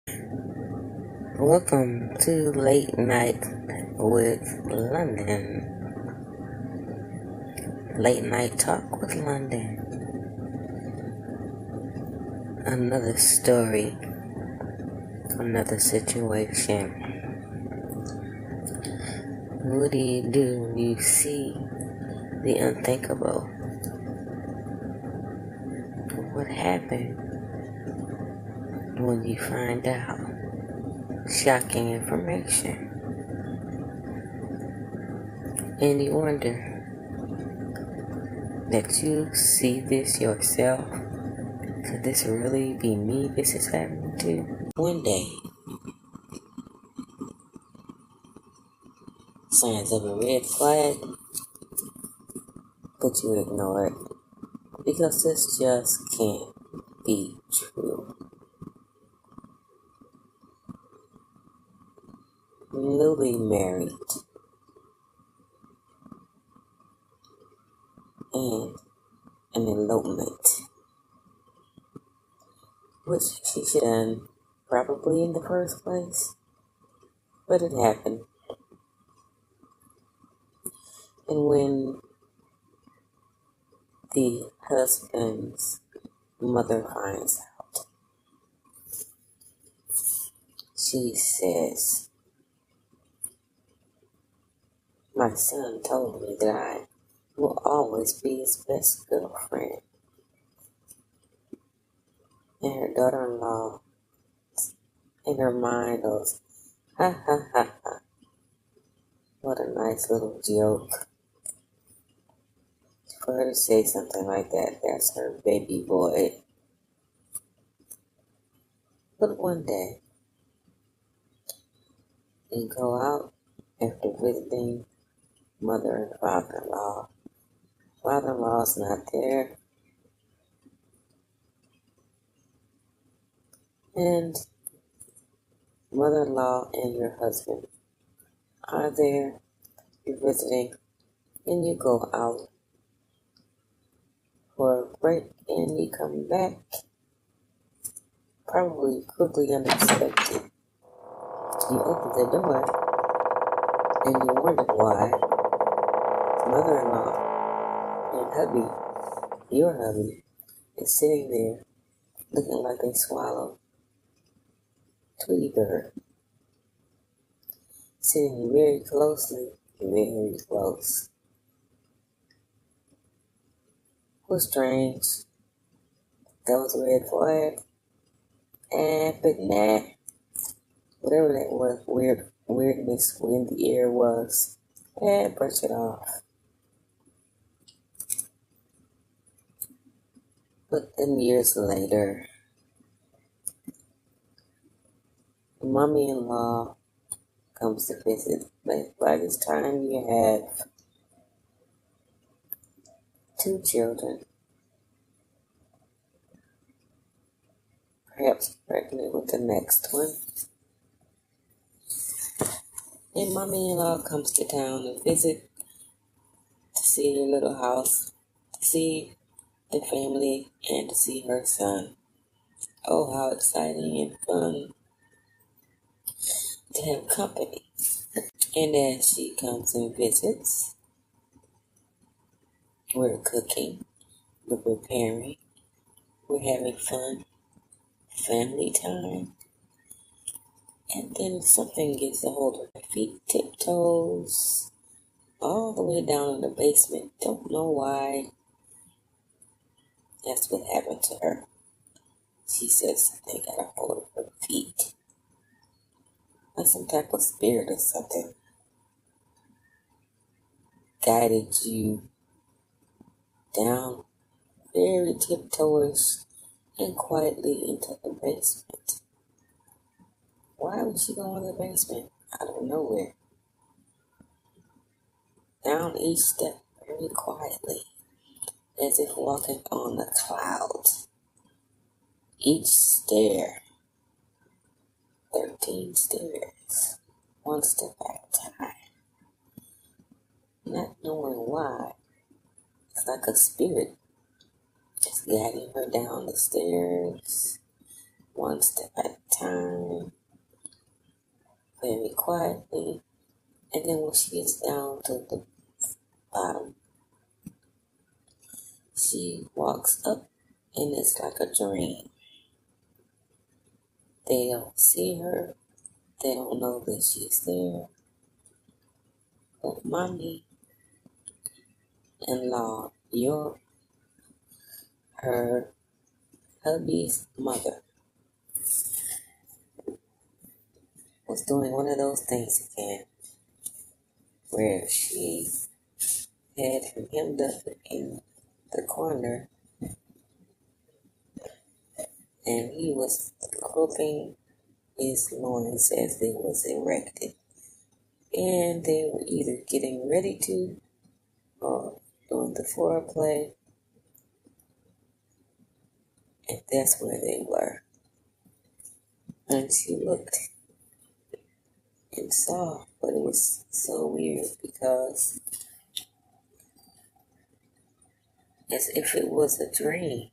Welcome to Late Night with London. Late Night Talk with London. Another story, another situation. What do you do when you see the unthinkable? What happened when you find out shocking information? And you wonder that you see this yourself. Could this really be me this is happening to? One day, signs of a red flag, but you ignore it because this just can't be true. Newly married and an elopement, which she should have done probably in the first place, but it happened. And when the husband's mother finds out, she says, "My son told me that I will always be his best girlfriend." And her daughter-in-law, in her mind, goes, "Ha ha ha ha, what a nice little joke." For her to say something like that, that's her baby boy. But one day, they go out after visiting mother and father-in-law. Father-in-law's not there, and mother-in-law and your husband are there. You're visiting, and you go out for a break, and you come back, probably quickly unexpected. You open the door, and you wonder why mother-in-law and your hubby, is sitting there looking like they swallowed Tweety Bird, sitting very very close. Was strange. That was a red flag. But nah, whatever that was, weirdness in the air was, brush it off. But then years later, mommy-in-law comes to visit. But by this time, you have 2 children, perhaps pregnant with the next one. And mommy-in-law comes to town to visit, to see your little house, to see the family, and to see her son. Oh, how exciting and fun to have company. And as she comes and visits, we're cooking, we're preparing, we're having fun, family time. And then something gets a hold of her feet, tiptoes all the way down in the basement. Don't know why. That's what happened to her. She says something got a hold of her feet. Like some type of spirit or something guided you down very tiptoeish and quietly into the basement. Why would she go in the basement? Out of nowhere. Down each step very quietly, as if walking on a cloud. Each stair, 13 stairs, one step at a time. Not knowing why, it's like a spirit just guiding her down the stairs, one step at a time. quietly, and then when she gets down to the bottom, she walks up, and it's like a dream. They don't see her. They don't know that she's there. But mommy-in-law, her hubby's mother, was doing one of those things again, where she had him hemmed up in the corner, and he was groping his loins as they was erected, and they were either getting ready to or doing the foreplay, and that's where they were. And she looked and saw, but it was so weird because as if it was a dream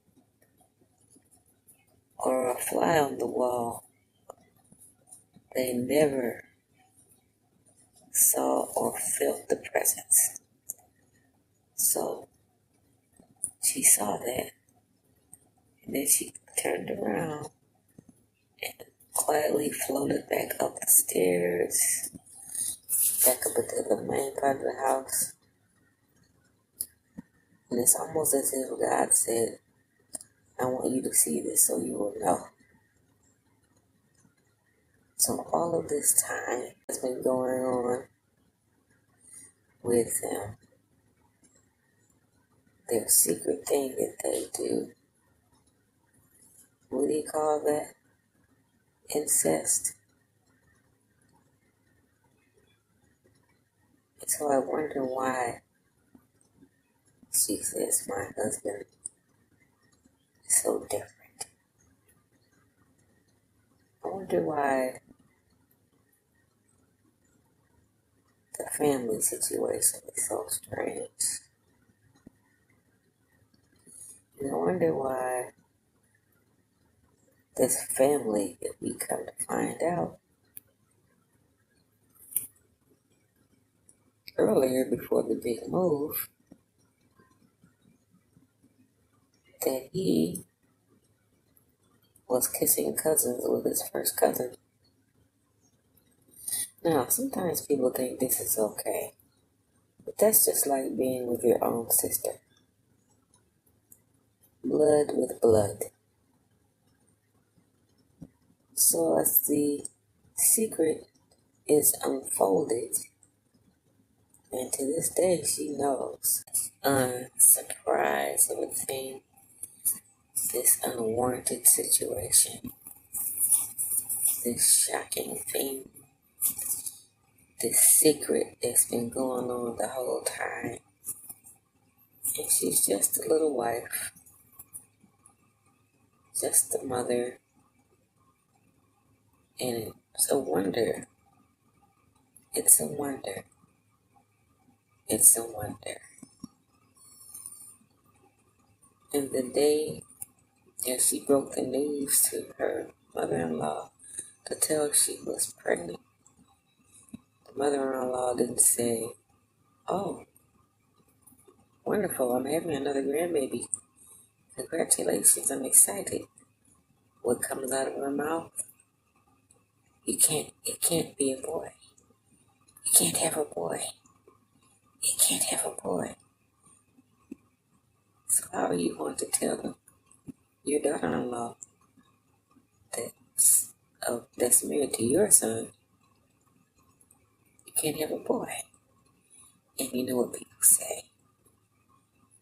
or a fly on the wall, they never saw or felt the presence. So she saw that, and then she turned around and quietly floated back up the stairs, back up into the main part of the house. And it's almost as if God said, I want you to see this so you will know. So all of this time has been going on with them. Their secret thing that they do. What do you call that? Incest. And so I wonder why she says my husband is so different. I wonder why the family situation is so strange. And I wonder why this family that we come to find out earlier before the big move that he was kissing cousins with his first cousin. Now, sometimes people think this is okay, but that's just like being with your own sister. Blood with blood. So as the secret is unfolded, and to this day she knows, surprise of a thing, this unwarranted situation, this shocking thing, this secret that's been going on the whole time. And she's just a little wife, just a mother, and it's a wonder. It's a wonder. It's a wonder. And the day that she broke the news to her mother-in-law to tell her she was pregnant, the mother-in-law didn't say, oh, wonderful, I'm having another grandbaby. Congratulations, I'm excited. What comes out of her mouth? It can't be a boy. You can't have a boy. You can't have a boy. So how are you going to tell your daughter-in-law that's married to your son, you can't have a boy? And you know what people say,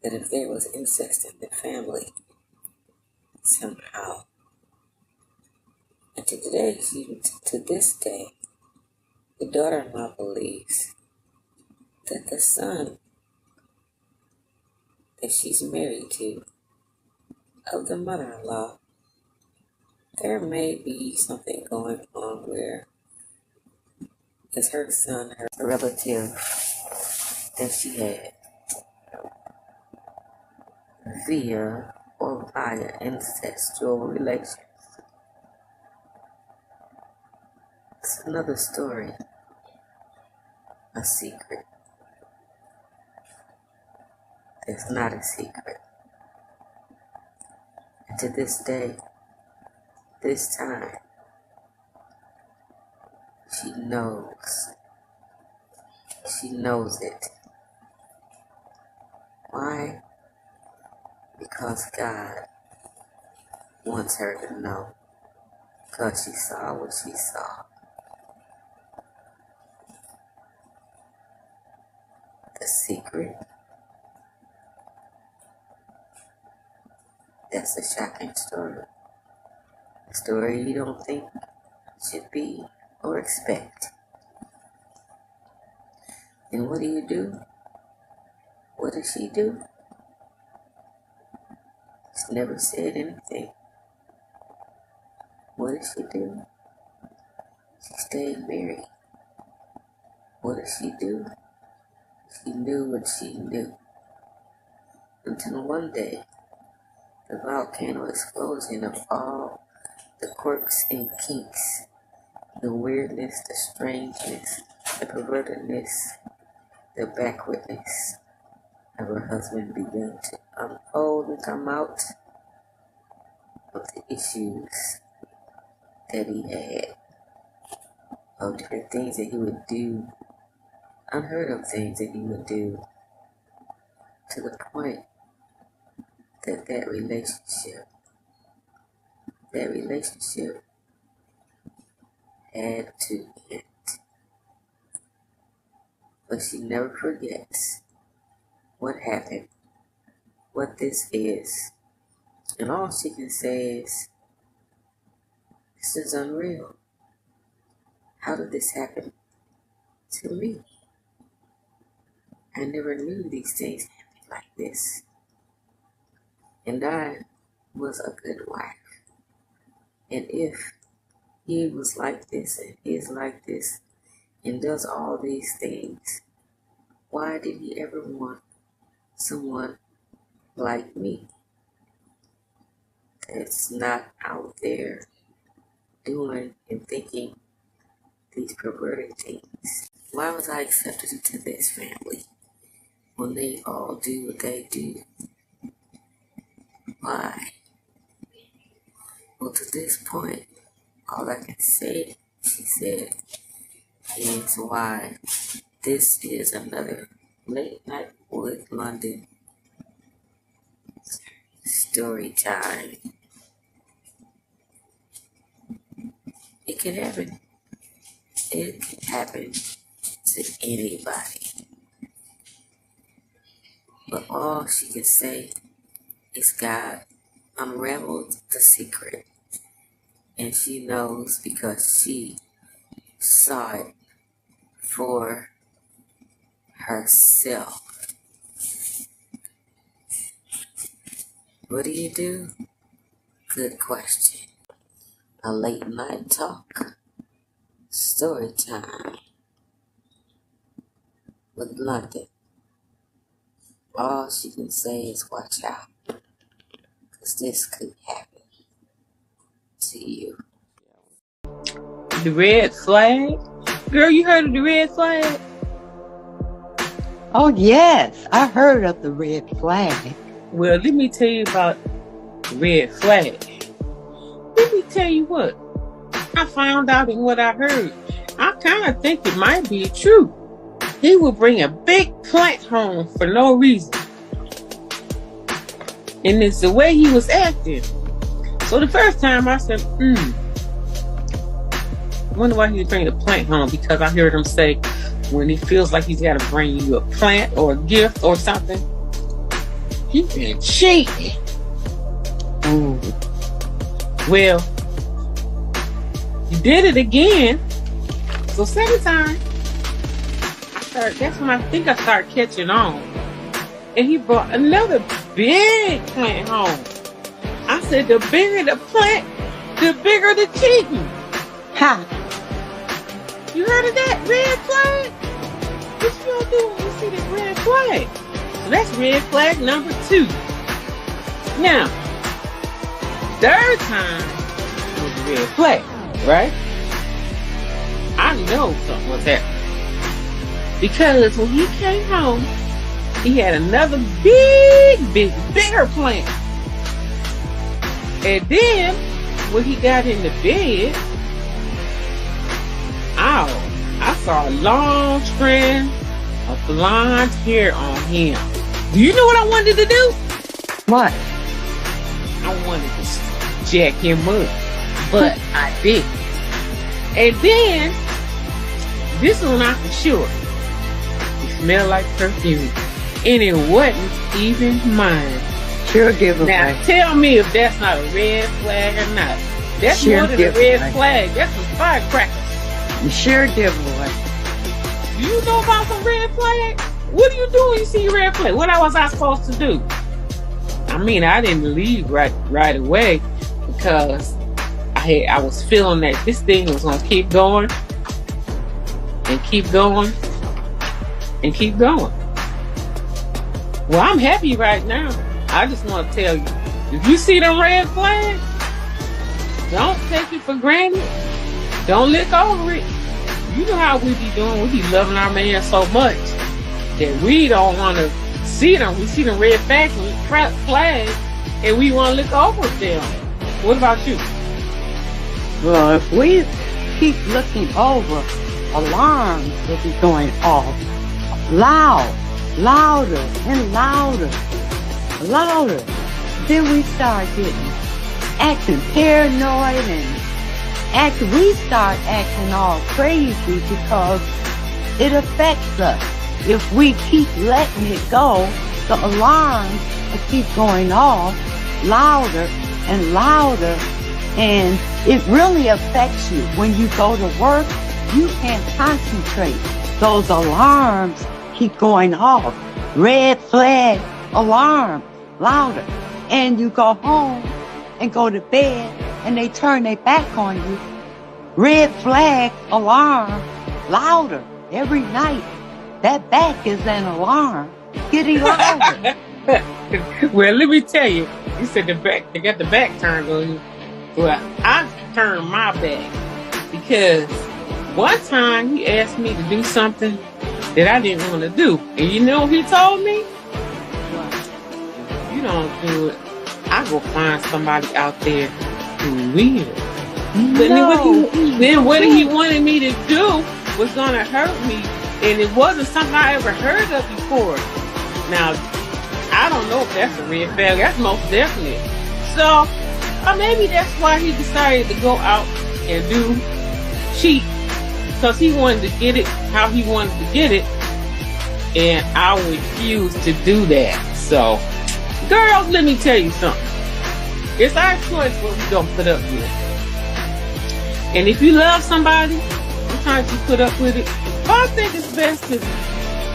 that if there was incest in the family, somehow, and to this day, the daughter-in-law believes that the son that she's married to, of the mother-in-law, there may be something going on where it's her son, her relative that she had via or via ancestral relations. It's another story. a secret that's not a secret. And to this day, this time, she knows. She knows it. Why? Because God wants her to know. Because she saw what she saw. The secret. That's a shocking story. A story you don't think should be or expect. And what do? What does she do? She never said anything. What did she do? She stayed married. What did she do? She knew what she knew. Until one day, the volcano explosion of all the quirks and kinks, the weirdness, the strangeness, the pervertedness, the backwardness of her husband began to unfold and come out of the issues that he had, of different things that he would do, unheard of things that he would do, to the point that relationship had to end. But she never forgets what happened, what this is. And all she can say is, this is unreal. How did this happen to me? I never knew these things happened like this. And I was a good wife. And if he was like this and is like this and does all these things, why did he ever want someone like me that's not out there doing and thinking these perverted things? Why was I accepted into this family when they all do what they do? Why? Well, to this point, all I can say, she said, is why this is another late night with London story time. It can happen. It can happen to anybody. But all she can say is God unraveled the secret. And she knows because she saw it for herself. What do? Good question. A late night talk. Story time with London. All she can say is watch out, because this could happen to you. The red flag? Girl, you heard of the red flag? Oh, yes, I heard of the red flag. Well, let me tell you about the red flag. Let me tell you what I found out and what I heard. I kind of think it might be true. He would bring a big plant home for no reason. And it's the way he was acting. So the first time I said, I wonder why he was bringing a plant home, because I heard him say when he feels like he's got to bring you a plant or a gift or something, he's been cheating. Ooh. Well, he did it again. So second time, that's when I think I started catching on. And he brought another big plant home. I said, the bigger the plant, the bigger the cheating. Ha! You heard of that red flag? What you gonna do when you see this red flag? So that's red flag number 2. Now, third time was the red flag, right? I know something was happening. Because when he came home, he had another bigger plan. And then, when he got in the bed, I saw a long strand of blonde hair on him. Do you know what I wanted to do? What? I wanted to jack him up, but I didn't. And then, this one I for sure. It smelled like perfume. And it wasn't even mine. Sure giveaway. Now, tell me if that's not a red flag or not. That's sure more than a red flag. That's some firecrackers. Sure giveaway. Do you know about some red flag? What do you do when you see a red flag? What was I supposed to do? I mean, I didn't leave right away because I was feeling that this thing was gonna keep going and keep going and keep going. Well, I'm happy right now. I just want to tell you, if you see the red flag, don't take it for granted. Don't look over it. You know how we be doing. We be loving our man so much that we don't want to see them. We see the red flags and we want to look over them. What about you? Well, if we keep looking over, alarms will be going off. Louder and louder. Then we start acting paranoid and we start acting all crazy because it affects us. If we keep letting it go, the alarms will keep going off louder and louder, and it really affects you. When you go to work, you can't concentrate. Those alarms keep going off. Red flag, alarm, louder. And you go home and go to bed and they turn their back on you. Red flag, alarm, louder every night. That back is an alarm. Getting louder. Well, let me tell you, you said they got the back turned on you. Well, I turned my back because one time he asked me to do something that I didn't want to do. And you know what he told me? If you don't do it, I go find somebody out there who will. No. Then what he wanted me to do was going to hurt me. And it wasn't something I ever heard of before. Now, I don't know if that's a red flag. That's most definite. So, maybe that's why he decided to go out and cheat. Because he wanted to get it how he wanted to get it. And I refused to do that. So, girls, let me tell you something. It's our choice what we gonna put up with. And if you love somebody, sometimes you put up with it. But I think it's best to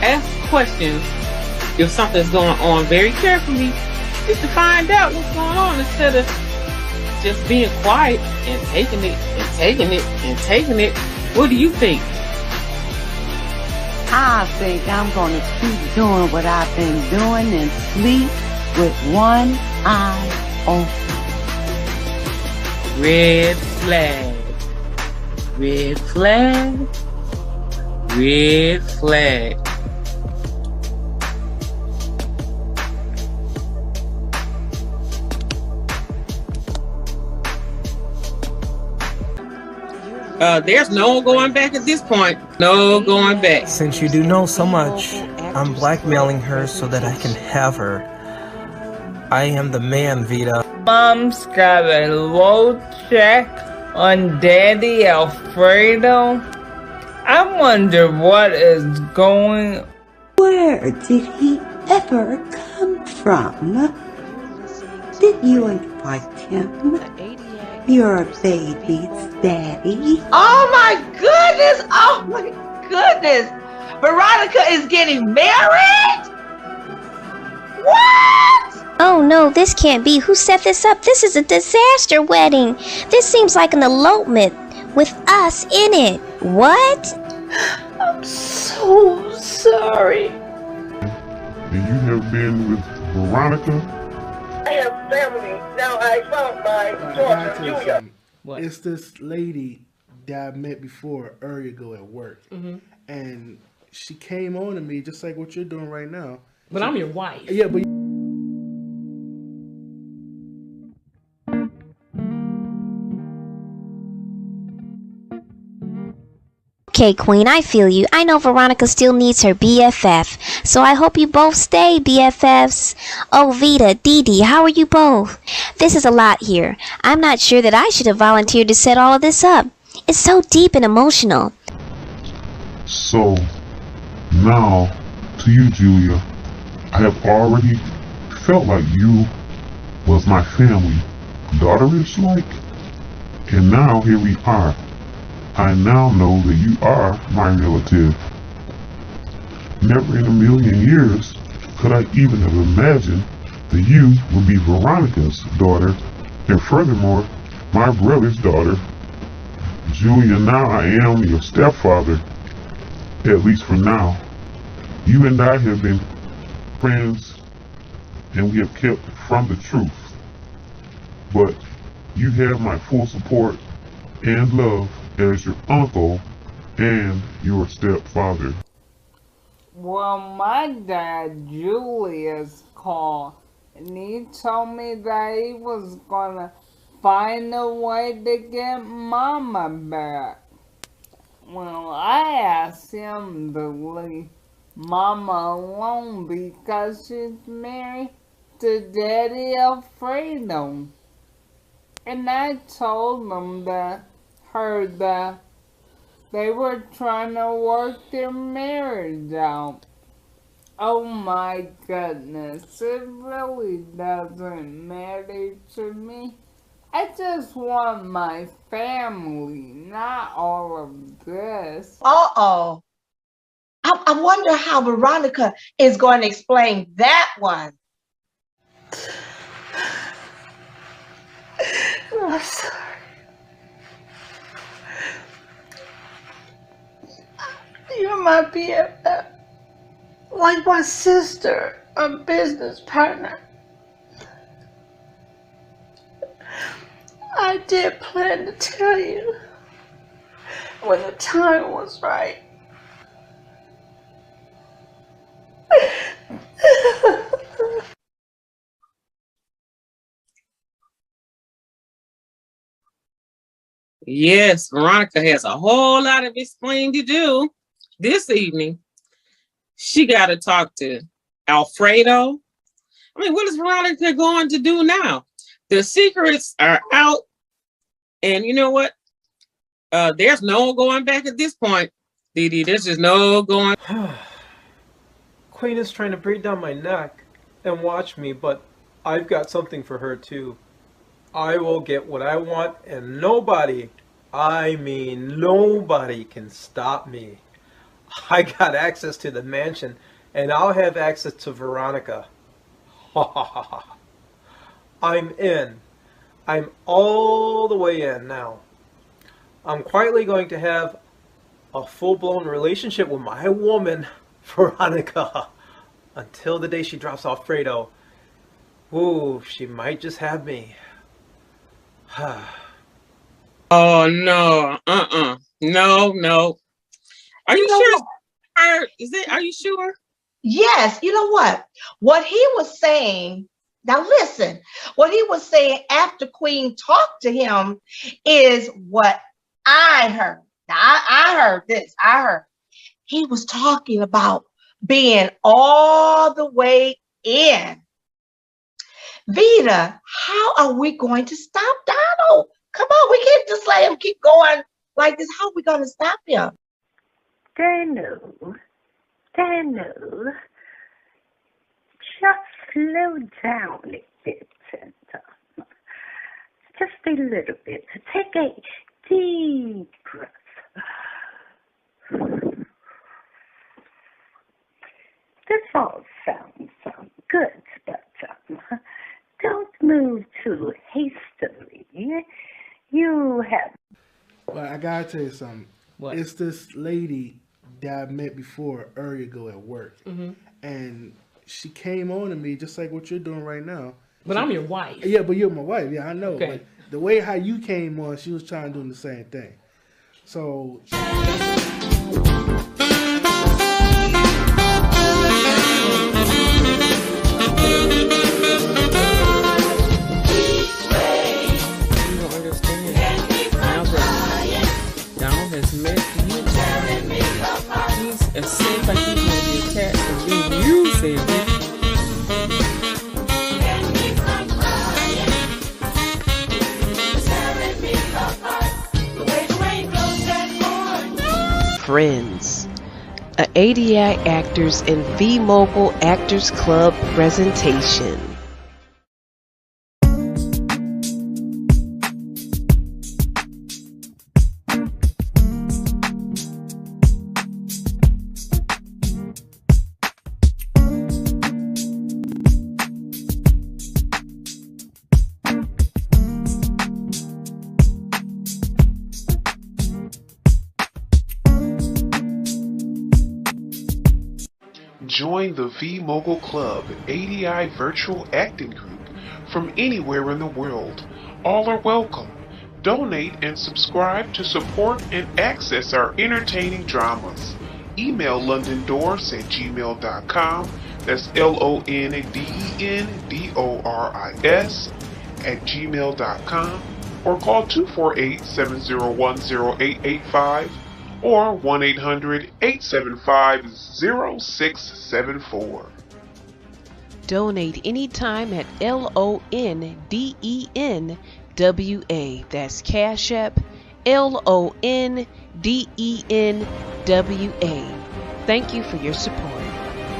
ask questions if something's going on very carefully, just to find out what's going on instead of just being quiet and taking it and taking it and taking it. What do you think? I think I'm going to keep doing what I've been doing and sleep with one eye open. Red flag. Red flag. Red flag. There's no going back at this point. No going back. Since you do know so much, I'm blackmailing her so that I can have her. I am the man, Vita. Mom's got a low check on Daddy Alfredo. I wonder what is going on. Where did he ever come from? Did you invite him? Your baby's daddy. Oh my goodness! Oh my goodness! Veronica is getting married? What? Oh no, this can't be. Who set this up? This is a disaster wedding. This seems like an elopement with us in it. What? I'm so sorry. And you have been with Veronica? I have family. Now I found my daughter, Julia. What? It's this lady that I met before earlier ago at work. And she came on to me just like what you're doing right now. But I'm your wife. Yeah, but Okay, Queen, I feel you. I know Veronica still needs her BFF, so I hope you both stay BFFs. Oh, Vita, Dee Dee, how are you both? This is a lot here. I'm not sure that I should have volunteered to set all of this up. It's so deep and emotional. So, now, to you, Julia, I have already felt like you was my family, daughterish like, and now here we are. I now know that you are my relative. Never in a million years could I even have imagined that you would be Veronica's daughter, and furthermore, my brother's daughter. Julia, now I am your stepfather, at least for now. You and I have been friends, and we have kept from the truth. But you have my full support and love as your uncle and your stepfather. Well, my dad, Julius, called and he told me that he was gonna find a way to get Mama back. Well, I asked him to leave Mama alone because she's married to Daddy Alfredo. And I told him that they were trying to work their marriage out. Oh my goodness, it really doesn't matter to me. I just want my family, not all of this. Uh-oh. I wonder how Veronica is going to explain that one. I'm sorry. You're my BFF, like my sister, a business partner. I did plan to tell you when the time was right. Yes, Veronica has a whole lot of explaining to do this evening. She got to talk to Alfredo. I mean, what is Veronica going to do now? The secrets are out. And you know what? There's no going back at this point, Dee Dee. There's just no going. Queen is trying to breathe down my neck and watch me, but I've got something for her too. I will get what I want, and nobody, I mean nobody, can stop me. I got access to the mansion, and I'll have access to Veronica. Ha ha ha ha. I'm in. I'm all the way in now. I'm quietly going to have a full-blown relationship with my woman, Veronica, until the day she drops off Fredo. Ooh, she might just have me. Oh, no. No. Are you sure? Are you sure? Yes. You know what? What he was saying, now listen, what he was saying after Queen talked to him is what I heard. Now, I heard this. I heard he was talking about being all the way in. Vita, how are we going to stop Donald? Come on, we can't just let him keep going like this. How are we going to stop him? Daniel, just slow down a bit. Just a little bit. Take a deep breath. This all sounds good, but don't move too hastily. You have... Well, I gotta tell you something. What? It's this lady that I met before earlier ago at work. Mm-hmm. And she came on to me just like what you're doing right now. But I'm your wife. Yeah, but you're my wife. Yeah, I know. Okay. But the way how you came on, she was trying to do the same thing. So... has meant to you. It seems like he's going to be attached to you, Cindy. Friends, a ADI Actors and V-Mogul Actors Club presentation. Join the V-Mogul Club ADI Virtual Acting Group from anywhere in the world. All are welcome. Donate and subscribe to support and access our entertaining dramas. Email londendors@gmail.com. That's LONDENDORIS@gmail.com, or call 248-701-0885 or 1-800-875-0674. Donate anytime at LONDENWA. That's Cash App, LONDENWA. Thank you for your support.